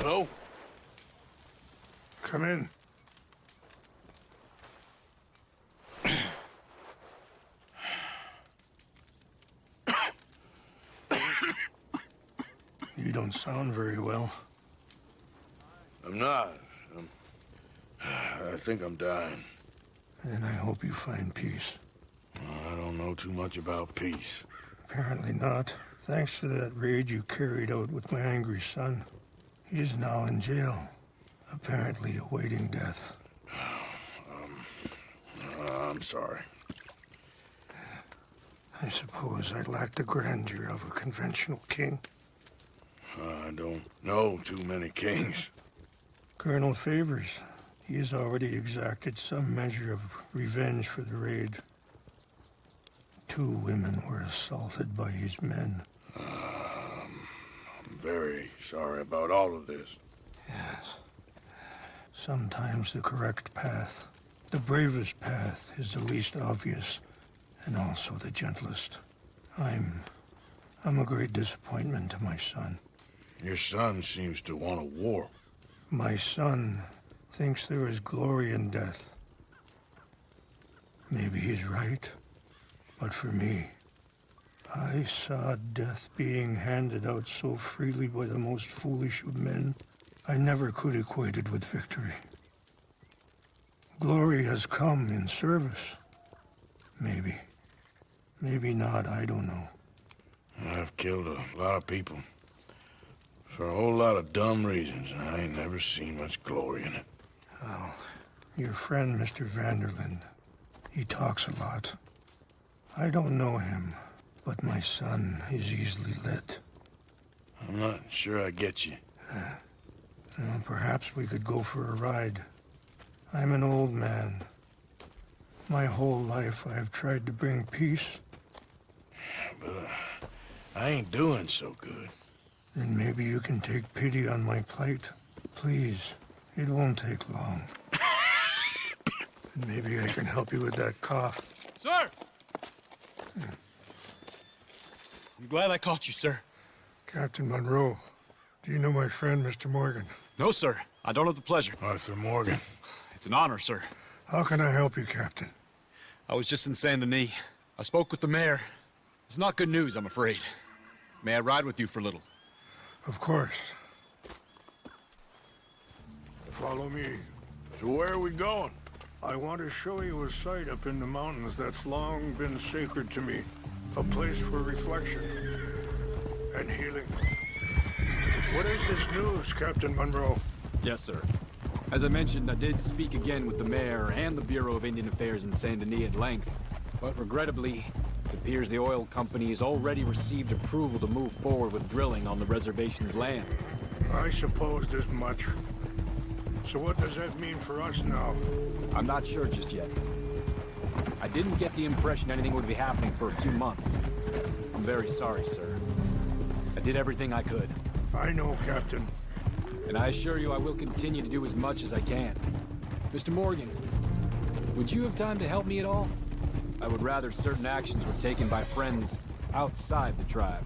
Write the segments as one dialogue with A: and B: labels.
A: Hello?
B: Come in. You don't sound very well.
A: I'm not. I think I'm dying.
B: And I hope you find peace.
A: I don't know too much about peace.
B: Apparently not. Thanks to that raid you carried out with my angry son. He is now in jail, apparently awaiting death.
A: I'm sorry.
B: I suppose I lack the grandeur of a conventional king.
A: I don't know too many kings.
B: Colonel Favors, he has already exacted some measure of revenge for the raid. 2 women were assaulted by his men.
A: I'm very sorry about all of this.
B: Yes. Sometimes the correct path, the bravest path, is the least obvious, and also the gentlest. I'm a great disappointment to my son.
A: Your son seems to want a war.
B: My son thinks there is glory in death. Maybe he's right, but for me, I saw death being handed out so freely by the most foolish of men, I never could equate it with victory. Glory has come in service. Maybe. Maybe not, I don't know.
A: I've killed a lot of people. For a whole lot of dumb reasons, and I ain't never seen much glory in it.
B: Well, your friend, Mr. Vanderlyn, he talks a lot. I don't know him, but my son is easily led.
A: I'm not sure I get you.
B: Well, perhaps we could go for a ride. I'm an old man. My whole life I have tried to bring peace.
A: But I ain't doing so good.
B: Then maybe you can take pity on my plight. Please, it won't take long. And maybe I can help you with that cough.
C: Sir! I'm glad I caught you, sir.
B: Captain Monroe, do you know my friend, Mr. Morgan?
C: No, sir. I don't have the pleasure.
A: Arthur Morgan.
C: It's an honor, sir.
B: How can I help you, Captain?
C: I was just in Saint Denis. I spoke with the mayor. It's not good news, I'm afraid. May I ride with you for a little?
B: Of course. Follow me.
A: So where are we going?
B: I want to show you a site up in the mountains that's long been sacred to me. A place for reflection and healing. What is this news, Captain Monroe?
C: Yes, sir. As I mentioned, I did speak again with the mayor and the Bureau of Indian Affairs in Saint Denis at length. But regrettably, it appears the oil company has already received approval to move forward with drilling on the reservation's land.
B: I supposed as much. So what does that mean for us now?
C: I'm not sure just yet. I didn't get the impression anything would be happening for a few months. I'm very sorry, sir. I did everything I could.
B: I know, Captain.
C: And I assure you I will continue to do as much as I can. Mr. Morgan, would you have time to help me at all? I would rather certain actions were taken by friends outside the tribe.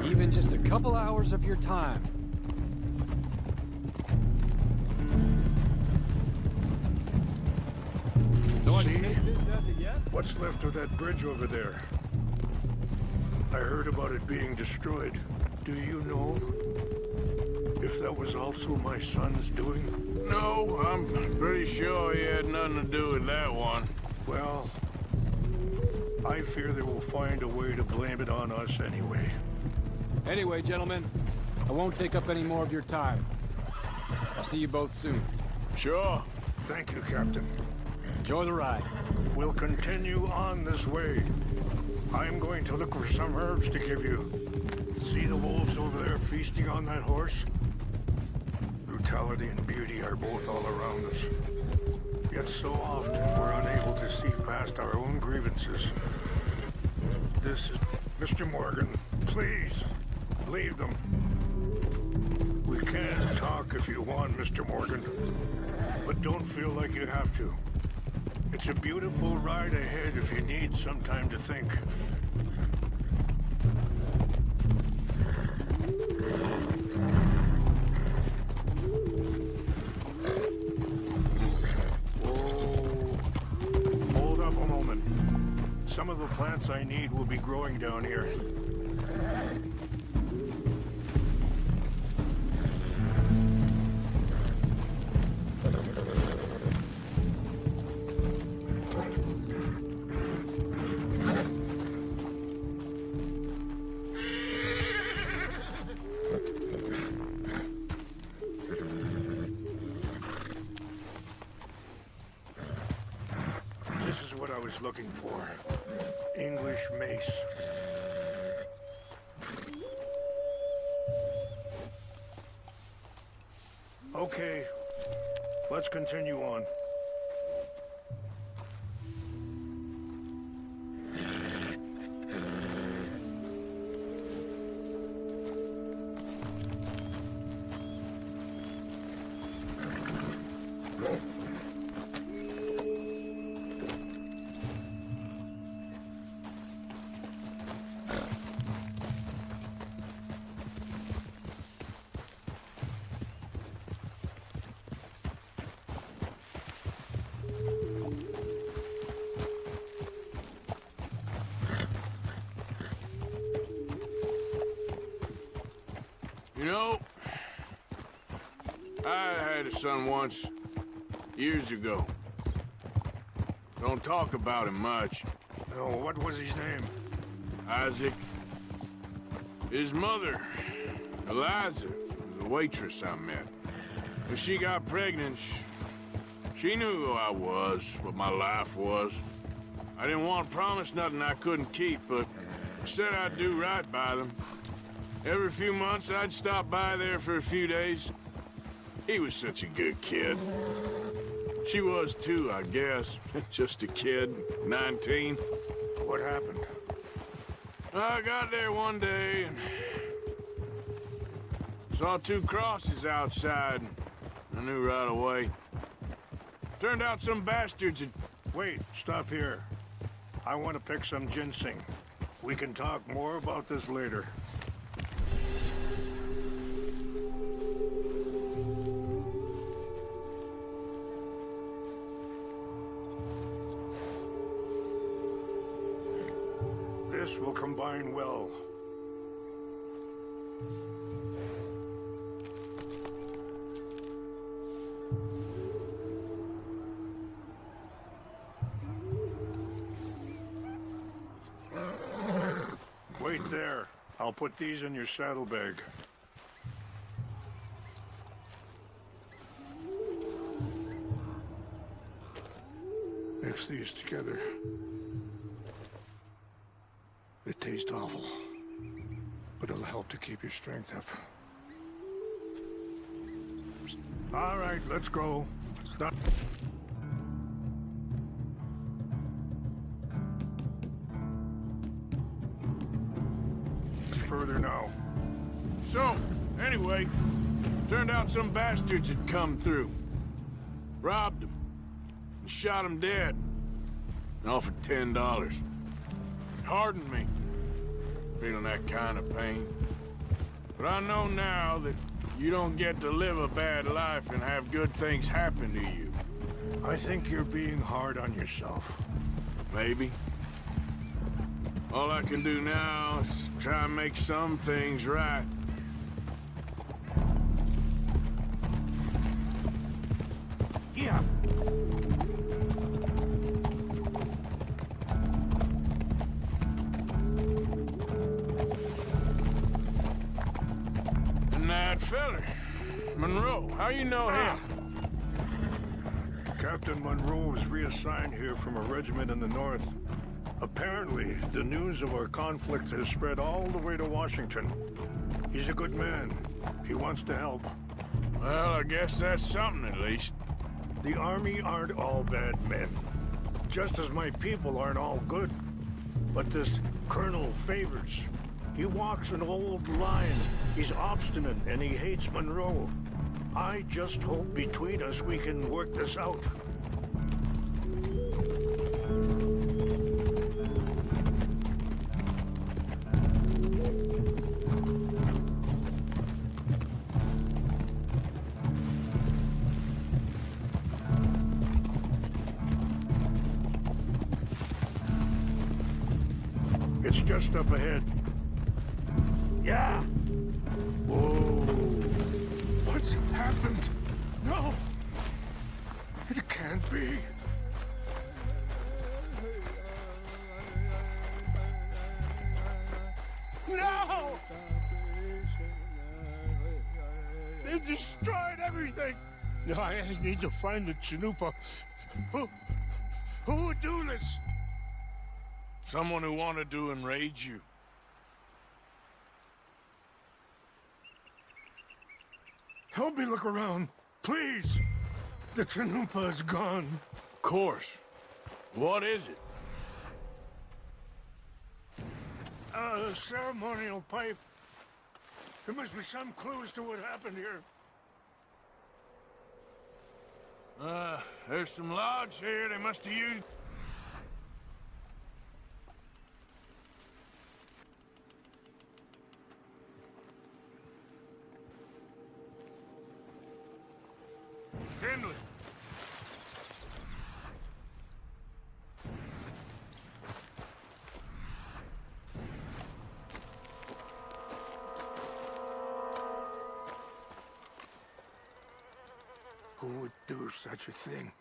C: Even just a couple hours of your time. So I
B: See?
C: can make this as a yes?
B: What's left of that bridge over there? I heard about it being destroyed. Do you know if that was also my son's doing?
A: No, I'm pretty sure he had nothing to do with that one.
B: Well, I fear they will find a way to blame it on us anyway.
C: Anyway, gentlemen, I won't take up any more of your time. I'll see you both soon.
A: Sure.
B: Thank you, Captain.
C: Enjoy the ride.
B: We'll continue on this way. I'm going to look for some herbs to give you. See the wolves over there feasting on that horse? Brutality and beauty are both all around us. Yet so often we're unable to see past our own grievances. This is... Mr. Morgan, please, leave them. We can talk if you want, Mr. Morgan. But don't feel like you have to. It's a beautiful ride ahead if you need some time to think. Some of the plants I need will be growing down here. This is what I was looking for. English mace. Okay, let's continue on.
A: You know, I had a son once, years ago. Don't talk about him much.
B: Oh, what was his name?
A: Isaac. His mother, Eliza, was a waitress I met. When she got pregnant, she knew who I was, what my life was. I didn't want to promise nothing I couldn't keep, but I said I'd do right by them. Every few months, I'd stop by there for a few days. He was such a good kid. She was too, I guess. Just a kid, 19.
B: What happened?
A: I got there one day and saw two crosses outside. I knew right away. Turned out some bastards had...
B: Wait, stop here. I want to pick some ginseng. We can talk more about this later. This will combine well. Wait there. I'll put these in your saddlebag. Mix these together. It tastes awful, but it'll help to keep your strength up. All right, let's go. Stop. Further now.
A: So, anyway, turned out some bastards had come through. Robbed him. And shot him dead. And offered $10. It hardened me. Feeling that kind of pain. But I know now that you don't get to live a bad life and have good things happen to you.
B: I think you're being hard on yourself.
A: Maybe. All I can do now is try and make some things right.
B: Yeah.
A: And that feller, Monroe, how you know him?
B: Captain Monroe was reassigned here from a regiment in the north. Apparently, the news of our conflict has spread all the way to Washington. He's a good man. He wants to help.
A: Well, I guess that's something at least.
B: The Army aren't all bad men. Just as my people aren't all good. But this Colonel Favors, he walks an old line. He's obstinate and he hates Monroe. I just hope between us we can work this out. It's just up ahead. Yeah. Whoa. What's happened? No. It can't be. No! They destroyed everything. I need to find the Chanupa. Who would do this?
A: Someone who wanted to enrage you.
B: Help me look around, please. The Chanupa is gone.
A: Of course. What is it?
B: A ceremonial pipe. There must be some clues to what happened here.
A: There's some logs here they must have used. Finley.
B: Who would do such a thing?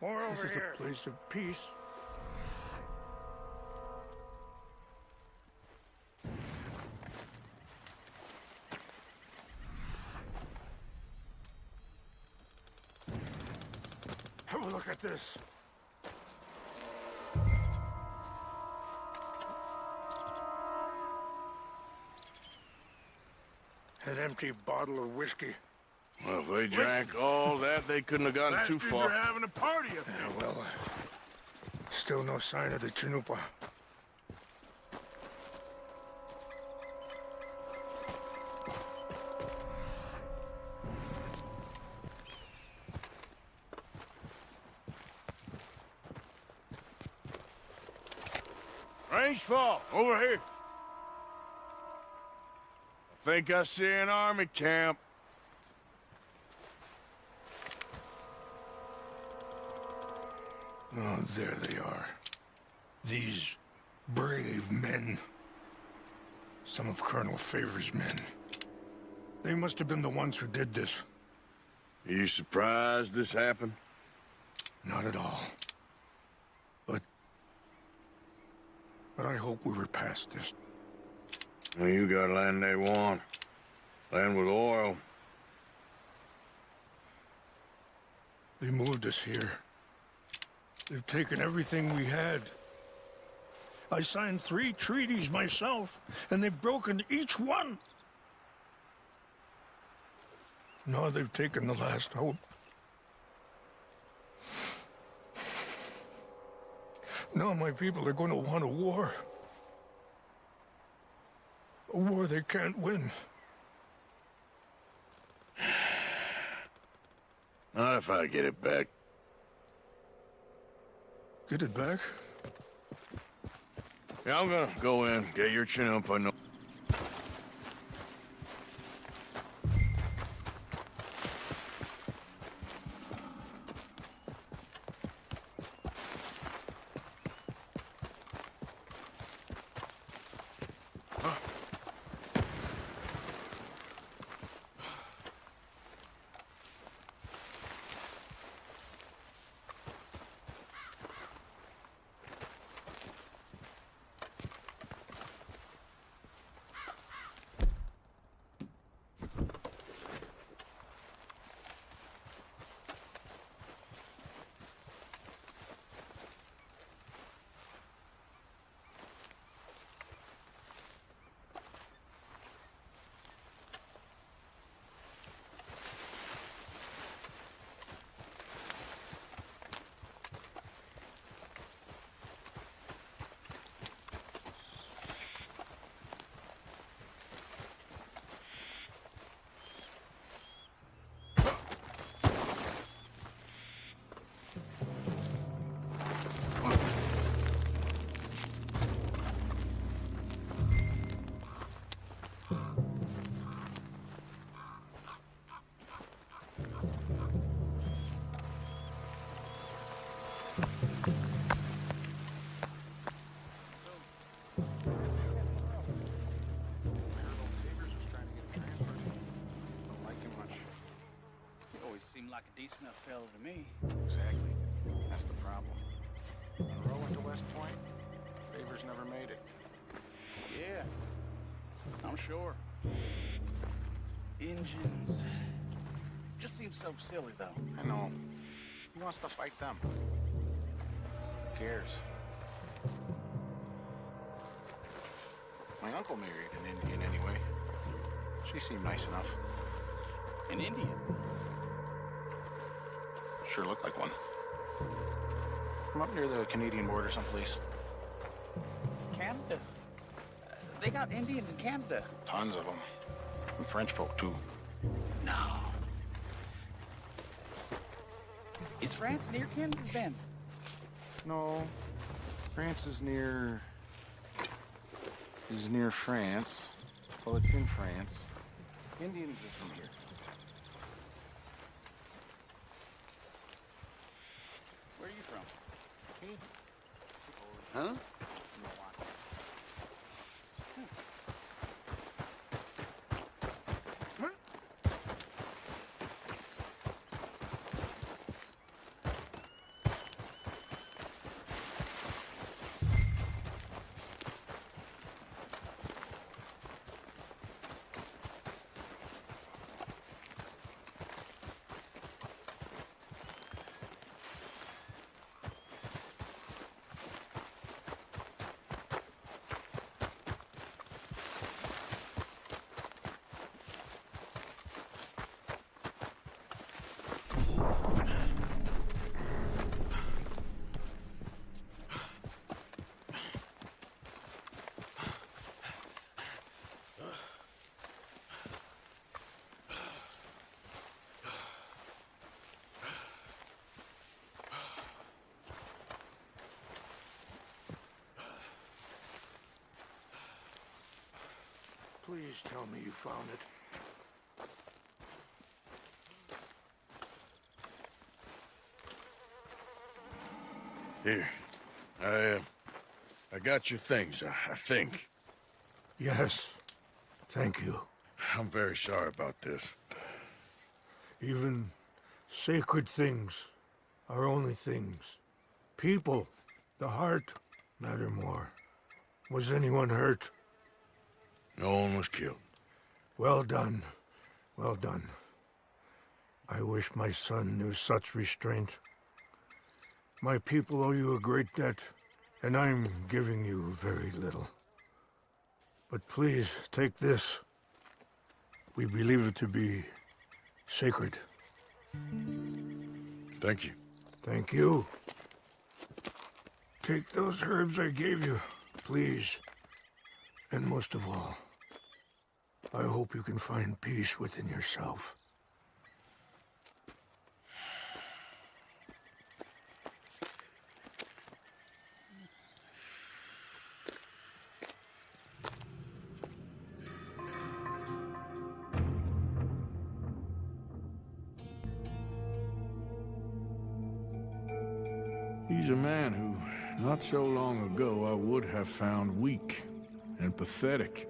A: More over
B: This is
A: here.
B: a place of peace. Have a look at this. An empty bottle of whiskey.
A: Well, if they drank all that, they couldn't have gotten too Bastards far.
B: are
A: having a party up
B: Yeah, well, still no sign of the Chanupa.
A: Range fall, over here. I think I see an army camp.
B: Oh, there they are. These brave men. Some of Colonel Favor's men. They must have been the ones who did this.
A: Are you surprised this happened?
B: Not at all. But I hope we were past this.
A: Well, you got land they want. Land with oil.
B: They moved us here. They've taken everything we had. I signed 3 treaties myself, and they've broken each one. Now they've taken the last hope. Now my people are going to want a war. A war they can't win.
A: Not if I get it back.
B: Get it back?
A: Yeah, I'm gonna go in, get your chin up. I know.
D: always seemed like a decent enough fella to me.
E: Exactly. That's the problem. On Rowan to West Point, Favors never made it.
D: Yeah, I'm sure. Engines. Just seems so silly, though.
E: I know. He wants to fight them. Who cares? My uncle married an Indian anyway. She seemed nice enough.
D: An Indian?
E: Sure looked like one. From up near the Canadian border someplace.
D: Canada? They got Indians in Canada.
E: Tons of them. And French folk, too.
D: No. Is France near Canada, then?
E: No. France is near... France. Well, it's in France. Indians is from here.
D: Where are you from?
E: Me?
D: Huh?
E: Milwaukee.
B: Please tell me you found it.
A: Here. I got your things, I think.
B: Yes. Thank you.
A: I'm very sorry about this.
B: Even sacred things are only things. People, the heart, matter more. Was anyone hurt?
A: No one was killed.
B: Well done. Well done. I wish my son knew such restraint. My people owe you a great debt, and I'm giving you very little. But please, take this. We believe it to be sacred.
A: Thank you.
B: Thank you. Take those herbs I gave you, please. And most of all, I hope you can find peace within yourself.
A: He's a man who, not so long ago, I would have found weak and pathetic.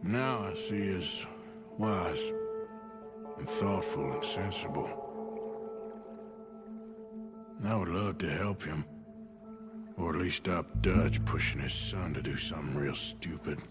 A: Now I see as wise and thoughtful and sensible. I would love to help him, or at least stop Dutch pushing his son to do something real stupid.